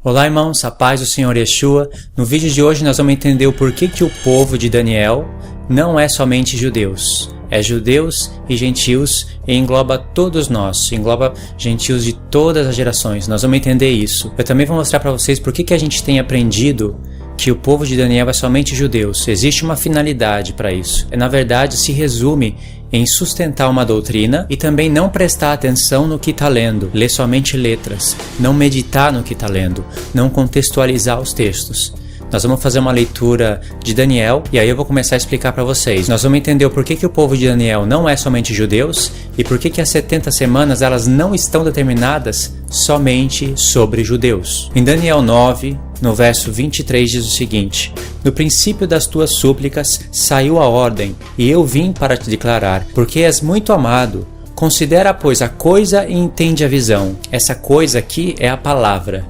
Olá irmãos, a paz do Senhor Yeshua. No vídeo de hoje nós vamos entender o porquê que o povo de Daniel não é somente judeus. É judeus e gentios e engloba todos nós, engloba gentios de todas as gerações. Nós vamos entender isso. Eu também vou mostrar para vocês por que a gente tem aprendido que o povo de Daniel é somente judeus. Existe uma finalidade para isso. Na verdade, se resume em sustentar uma doutrina e também não prestar atenção no que está lendo, ler somente letras, não meditar no que está lendo, não contextualizar os textos. Nós vamos fazer uma leitura de Daniel e aí eu vou começar a explicar para vocês. Nós vamos entender o porquê que o povo de Daniel não é somente judeus e porquê que as 70 semanas elas não estão determinadas somente sobre judeus. Em Daniel 9, no verso 23 diz o seguinte: No princípio das tuas súplicas saiu a ordem, e eu vim para te declarar, porque és muito amado. Considera, pois, a coisa e entende a visão. Essa coisa aqui é a palavra,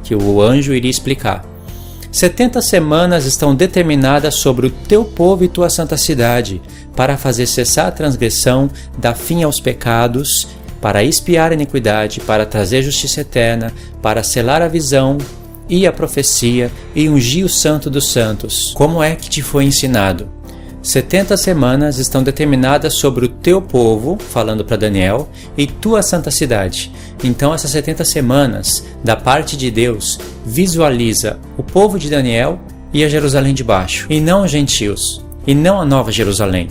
que o anjo iria explicar. 70 semanas estão determinadas sobre o teu povo e tua santa cidade, para fazer cessar a transgressão, dar fim aos pecados, para expiar a iniquidade, para trazer justiça eterna, para selar a visão e a profecia, e ungir o santo dos santos. Como é que te foi ensinado? 70 semanas estão determinadas sobre o teu povo, falando para Daniel, e tua santa cidade. Então essas 70 semanas, da parte de Deus, visualiza o povo de Daniel e a Jerusalém de baixo, e não os gentios, e não a nova Jerusalém.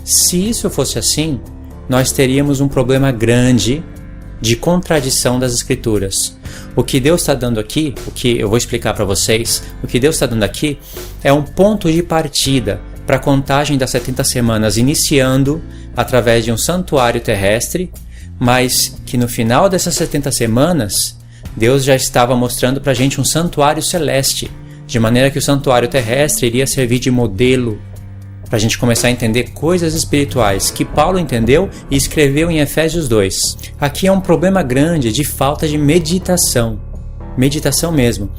Se isso fosse assim, nós teríamos um problema grande de contradição das Escrituras. O que Deus está dando aqui, o que eu vou explicar para vocês, o que Deus está dando aqui é um ponto de partida para a contagem das 70 semanas, iniciando através de um santuário terrestre, mas que no final dessas 70 semanas, Deus já estava mostrando para a gente um santuário celeste, de maneira que o santuário terrestre iria servir de modelo para a gente começar a entender coisas espirituais que Paulo entendeu e escreveu em Efésios 2. Aqui é um problema grande de falta de meditação. Meditação mesmo.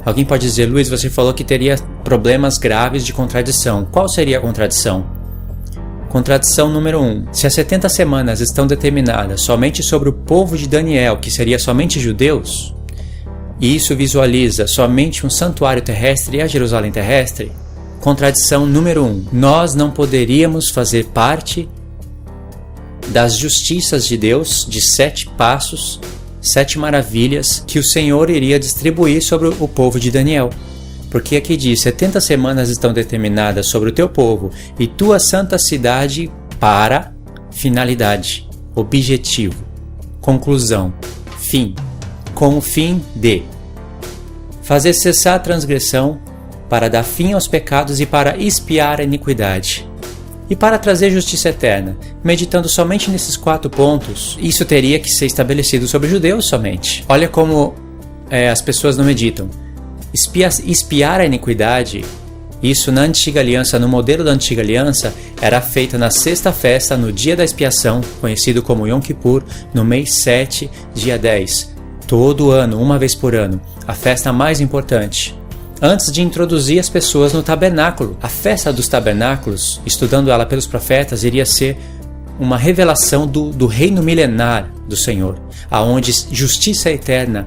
Alguém pode dizer, Luiz, você falou que teria problemas graves de contradição. Qual seria a contradição? Contradição número 1. Se as 70 semanas estão determinadas somente sobre o povo de Daniel, que seria somente judeus, e isso visualiza somente um santuário terrestre e a Jerusalém terrestre, contradição número 1. Nós não poderíamos fazer parte das justiças de Deus, de 7 passos, 7 maravilhas que o Senhor iria distribuir sobre o povo de Daniel. Porque aqui diz, 70 semanas estão determinadas sobre o teu povo e tua santa cidade para finalidade, objetivo, conclusão, fim, com o fim de fazer cessar a transgressão, para dar fim aos pecados e para expiar a iniquidade, e para trazer justiça eterna. Meditando somente nesses 4 pontos, isso teria que ser estabelecido sobre os judeus somente. Olha como as pessoas não meditam. Expiar a iniquidade, isso na antiga aliança, no modelo da antiga aliança, era feita na sexta festa, no dia da expiação, conhecido como Yom Kippur, no mês 7, dia 10. Todo ano, uma vez por ano, a festa mais importante. Antes de introduzir as pessoas no tabernáculo. A festa dos tabernáculos, estudando ela pelos profetas, iria ser uma revelação do reino milenar do Senhor, aonde justiça eterna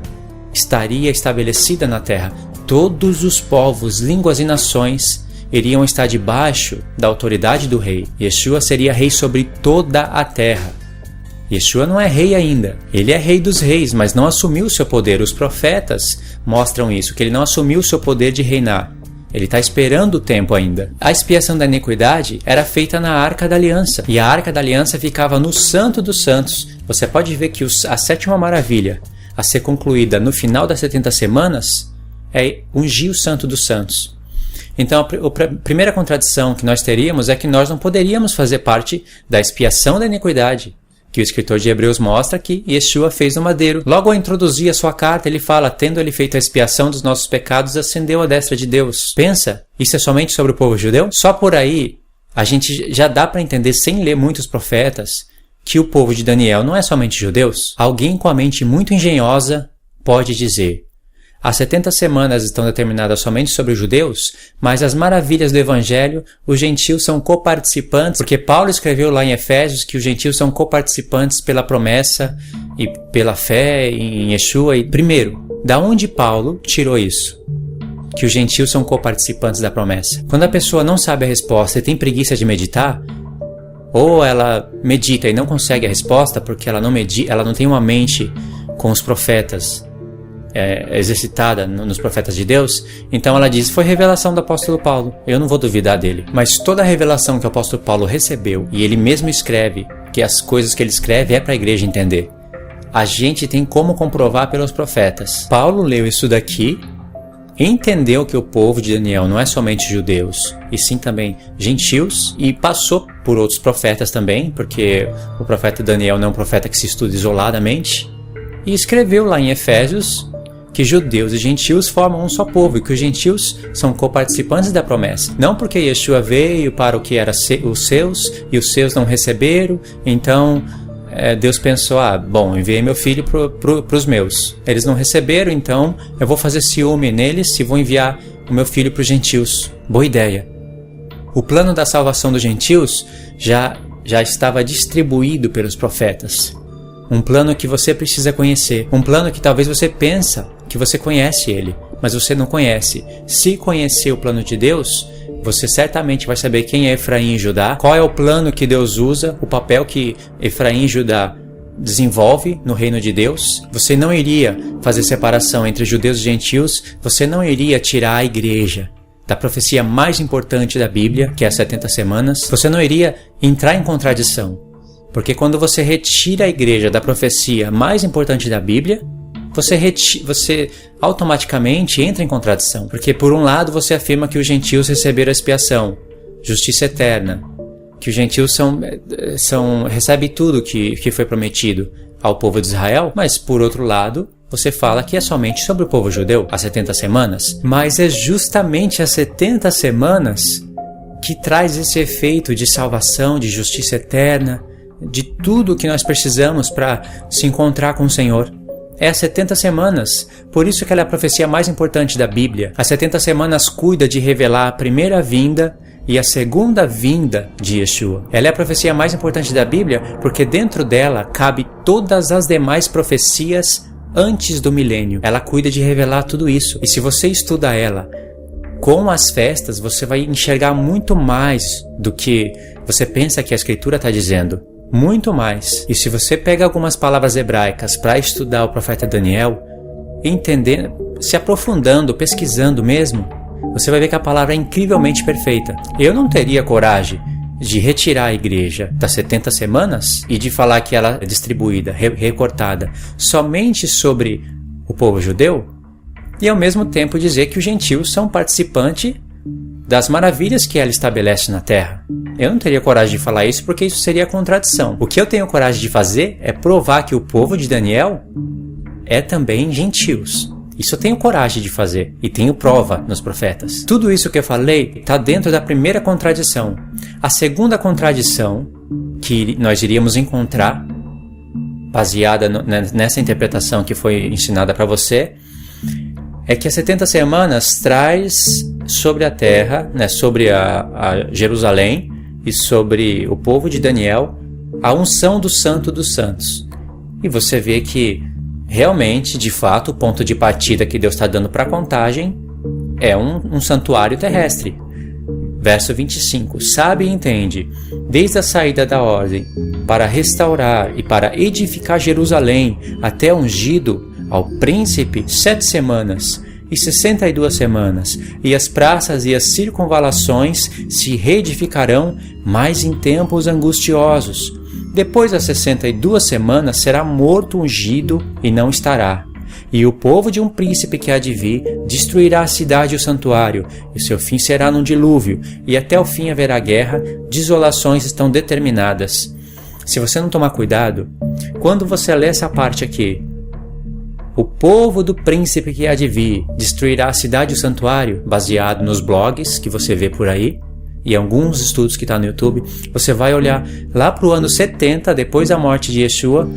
estaria estabelecida na terra. Todos os povos, línguas e nações iriam estar debaixo da autoridade do rei. Yeshua seria rei sobre toda a terra. Yeshua não é rei ainda, ele é rei dos reis, mas não assumiu o seu poder. Os profetas mostram isso, que ele não assumiu o seu poder de reinar. Ele está esperando o tempo ainda. A expiação da iniquidade era feita na Arca da Aliança, e a Arca da Aliança ficava no Santo dos Santos. Você pode ver que a 7ª maravilha a ser concluída no final das 70 semanas é ungir o Santo dos Santos. Então a primeira contradição que nós teríamos é que nós não poderíamos fazer parte da expiação da iniquidade, que o escritor de Hebreus mostra que Yeshua fez no madeiro. Logo ao introduzir a sua carta, ele fala, tendo ele feito a expiação dos nossos pecados, ascendeu à destra de Deus. Pensa, isso é somente sobre o povo judeu? Só por aí, a gente já dá para entender, sem ler muitos profetas, que o povo de Daniel não é somente judeus. Alguém com a mente muito engenhosa pode dizer, as 70 semanas estão determinadas somente sobre os judeus, mas as maravilhas do Evangelho, os gentios são coparticipantes, porque Paulo escreveu lá em Efésios que os gentios são coparticipantes pela promessa e pela fé em Yeshua. E primeiro, da onde Paulo tirou isso? Que os gentios são coparticipantes da promessa. Quando a pessoa não sabe a resposta e tem preguiça de meditar, ou ela medita e não consegue a resposta porque ela não tem uma mente com os profetas exercitada nos profetas de Deus, então ela diz, foi revelação do apóstolo Paulo, eu não vou duvidar dele. Mas toda a revelação que o apóstolo Paulo recebeu, e ele mesmo escreve, que as coisas que ele escreve é para a igreja entender, a gente tem como comprovar pelos profetas. Paulo leu isso daqui, entendeu que o povo de Daniel não é somente judeus, e sim também gentios, e passou por outros profetas também, porque o profeta Daniel não é um profeta que se estuda isoladamente, e escreveu lá em Efésios que judeus e gentios formam um só povo, e que os gentios são coparticipantes da promessa. Não porque Yeshua veio para o que era os seus, e os seus não receberam, então Deus pensou, bom, enviei meu filho para os meus. Eles não receberam, então eu vou fazer ciúme neles e vou enviar o meu filho para os gentios. Boa ideia. O plano da salvação dos gentios já estava distribuído pelos profetas. Um plano que você precisa conhecer. Um plano que talvez você pensa que você conhece ele, mas você não conhece. Se conhecer o plano de Deus, você certamente vai saber quem é Efraim e Judá, qual é o plano que Deus usa, o papel que Efraim e Judá desenvolve no reino de Deus. Você não iria fazer separação entre judeus e gentios, você não iria tirar a igreja da profecia mais importante da Bíblia, que é as 70 semanas, você não iria entrar em contradição. Porque quando você retira a igreja da profecia mais importante da Bíblia, você automaticamente entra em contradição. Porque por um lado você afirma que os gentios receberam a expiação, justiça eterna, que os gentios recebem tudo que foi prometido ao povo de Israel, mas por outro lado você fala que é somente sobre o povo judeu, as 70 semanas. Mas é justamente as 70 semanas que traz esse efeito de salvação, de justiça eterna, de tudo que nós precisamos para se encontrar com o Senhor. É as 70 semanas, por isso que ela é a profecia mais importante da Bíblia. As 70 semanas cuida de revelar a primeira vinda e a segunda vinda de Yeshua. Ela é a profecia mais importante da Bíblia porque dentro dela cabe todas as demais profecias antes do milênio. Ela cuida de revelar tudo isso. E se você estuda ela com as festas, você vai enxergar muito mais do que você pensa que a Escritura está dizendo. Muito mais. E se você pega algumas palavras hebraicas para estudar o profeta Daniel, entendendo, se aprofundando, pesquisando mesmo, você vai ver que a palavra é incrivelmente perfeita. Eu não teria coragem de retirar a igreja das 70 semanas e de falar que ela é distribuída, recortada, somente sobre o povo judeu, e ao mesmo tempo dizer que os gentios são participantes das maravilhas que ela estabelece na terra. Eu não teria coragem de falar isso porque isso seria contradição. O que eu tenho coragem de fazer é provar que o povo de Daniel é também gentios. Isso eu tenho coragem de fazer e tenho prova nos profetas. Tudo isso que eu falei está dentro da primeira contradição. A segunda contradição que nós iríamos encontrar, baseada nessa interpretação que foi ensinada para você, é que as 70 semanas traz sobre a terra, sobre a Jerusalém e sobre o povo de Daniel, a unção do Santo dos Santos. E você vê que realmente, de fato, o ponto de partida que Deus está dando para a contagem é um santuário terrestre. Verso 25. Sabe e entende, desde a saída da ordem, para restaurar e para edificar Jerusalém até ungido ao príncipe 7 semanas e 62 semanas, e as praças e as circunvalações se reedificarão mais em tempos angustiosos. Depois das 62 semanas será morto ungido e não estará. E o povo de um príncipe que há de vir destruirá a cidade e o santuário, e seu fim será num dilúvio, e até o fim haverá guerra, desolações estão determinadas. Se você não tomar cuidado, quando você lê essa parte aqui, o povo do príncipe que há de vir destruirá a cidade e o santuário, baseado nos blogs que você vê por aí, e alguns estudos que está no YouTube, você vai olhar lá para o ano 70, depois da morte de Yeshua,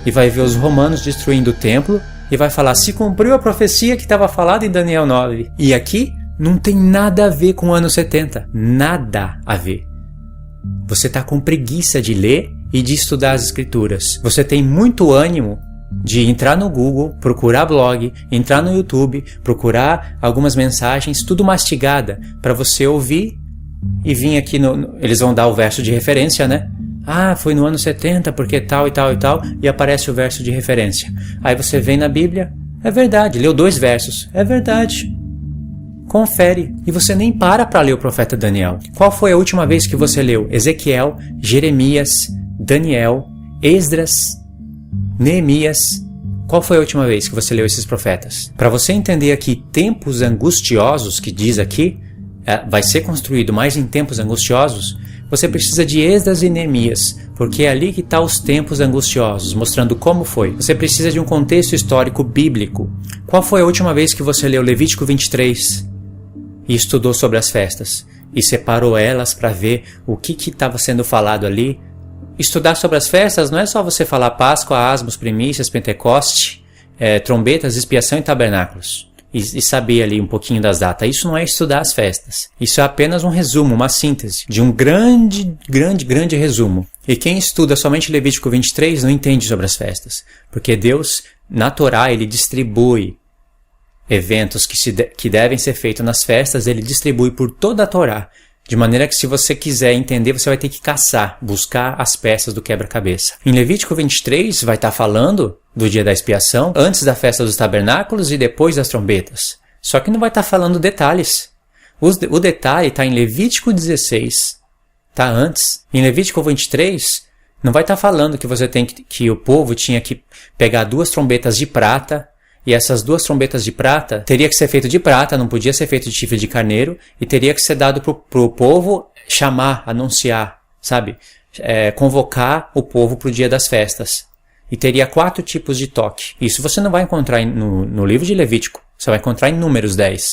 e vai ver os romanos destruindo o templo, e vai falar, se cumpriu a profecia que estava falada em Daniel 9. E aqui não tem nada a ver com o ano 70. Nada a ver. Você está com preguiça de ler e de estudar as escrituras. Você tem muito ânimo de entrar no Google, procurar blog, entrar no YouTube, procurar algumas mensagens, tudo mastigada, para você ouvir e vir aqui eles vão dar o verso de referência, né? Ah, foi no ano 70 porque tal e tal e tal, e aparece o verso de referência. Aí você vem na Bíblia, é verdade, leu 2 versos, é verdade. Confere, e você nem para ler o profeta Daniel. Qual foi a última vez que você leu Ezequiel, Jeremias, Daniel, Esdras, Neemias? Qual foi a última vez que você leu esses profetas? Para você entender aqui tempos angustiosos, que diz aqui, vai ser construído mais em tempos angustiosos, você precisa de Esdras e Neemias, porque é ali que está os tempos angustiosos, mostrando como foi. Você precisa de um contexto histórico bíblico. Qual foi a última vez que você leu Levítico 23 e estudou sobre as festas? E separou elas para ver o que estava sendo falado ali? Estudar sobre as festas não é só você falar Páscoa, Asmos, Primícias, Pentecoste, trombetas, expiação e tabernáculos. E saber ali um pouquinho das datas. Isso não é estudar as festas. Isso é apenas um resumo, uma síntese de um grande resumo. E quem estuda somente Levítico 23 não entende sobre as festas. Porque Deus, na Torá, ele distribui eventos que devem ser feitos nas festas, ele distribui por toda a Torá. De maneira que se você quiser entender, você vai ter que caçar, buscar as peças do quebra-cabeça. Em Levítico 23 vai estar falando do dia da expiação, antes da festa dos tabernáculos e depois das trombetas. Só que não vai estar falando detalhes. O detalhe está em Levítico 16, está antes. Em Levítico 23 não vai estar falando que o povo tinha que pegar 2 trombetas de prata. E essas 2 trombetas de prata teria que ser feito de prata, não podia ser feito de chifre de carneiro, e teria que ser dado pro povo chamar, anunciar, sabe? Convocar o povo pro dia das festas. E teria 4 tipos de toque. Isso você não vai encontrar no livro de Levítico, você vai encontrar em Números 10.